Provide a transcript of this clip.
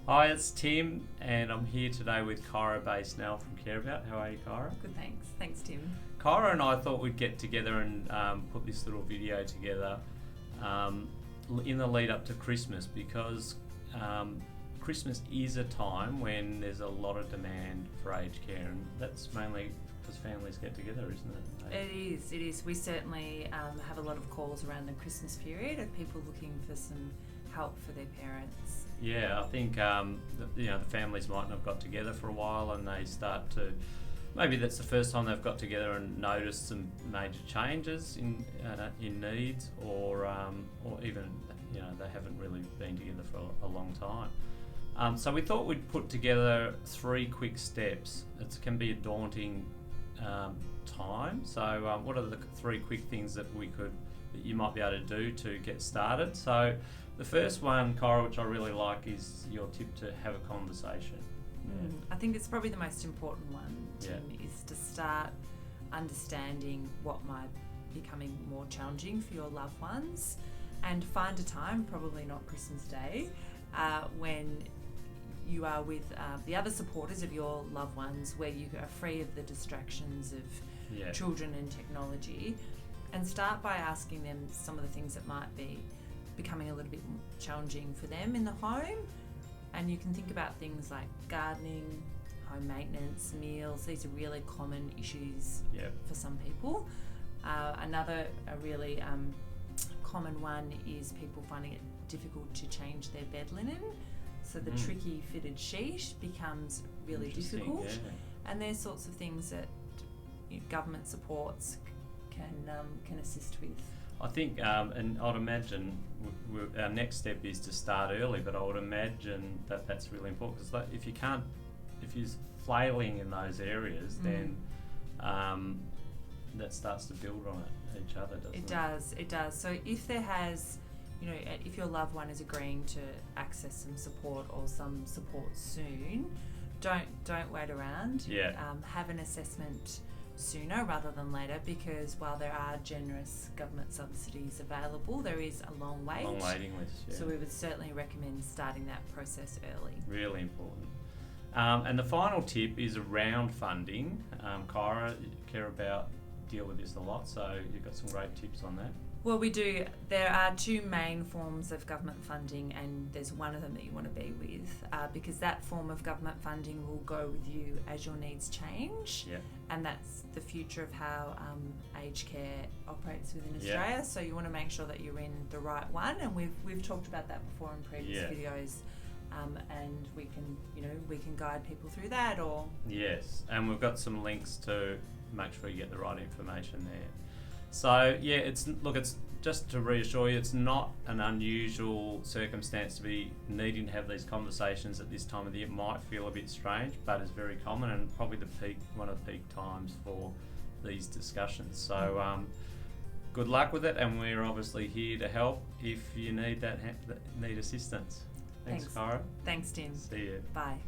Hi, it's Tim, and I'm here today with Kyra Basenell from Care About. How are you, Kyra? Good, thanks. Thanks, Tim. Kyra and I thought we'd get together and put this little video together in the lead up to Christmas because Christmas is a time when there's a lot of demand for aged care, and that's mainly because families get together, isn't it? It is. We certainly have a lot of calls around the Christmas period of people looking for some help for their parents. Yeah, I think the families might not have got together for a while, and they start to. Maybe that's the first time they've got together and noticed some major changes in needs, or even they haven't really been together for a long time. So we thought we'd put together 3 quick steps. It can be a daunting time. So what are the 3 quick things that you might be able to do to get started? So the first one, Kyra, which I really like, is your tip to have a conversation. I think it's probably the most important one, Tim, is to start understanding what might be becoming more challenging for your loved ones, and find a time, probably not Christmas Day, when you are with the other supporters of your loved ones, where you are free of the distractions of children and technology, and start by asking them some of the things that might be becoming a little bit challenging for them in the home. And you can think about things like gardening, home maintenance, meals. These are really common issues for some people. Another really common one is people finding it difficult to change their bed linen. So the tricky fitted sheet becomes really difficult. And there's sorts of things that government supports can assist with. I think, and I'd imagine our next step is to start early, but I would imagine that that's really important, because if you're flailing in those areas, then that starts to build on each other, doesn't it? It does. So if there has, if your loved one is agreeing to access some support or some support soon, don't wait around. Have an assessment sooner rather than later, because while there are generous government subsidies available, there is a long waiting list. So we would certainly recommend starting that process early. Really important. And the final tip is around funding. Kyra, Care About deal with this a lot, so you've got some great tips on that. Well, we do. There are 2 main forms of government funding, and there's one of them that you want to be with, because that form of government funding will go with you as your needs change. And that's the future of how aged care operates within Australia. So you want to make sure that you're in the right one, and we've talked about that before in previous videos. And we can guide people through that. And we've got some links to make sure you get the right information there. So it's just to reassure you, it's not an unusual circumstance to be needing to have these conversations at this time of the year. It might feel a bit strange, but it's very common, and probably one of the peak times for these discussions. So good luck with it, and we're obviously here to help if you need assistance. Thanks, Kyra. Thanks, Tim. See you. Bye.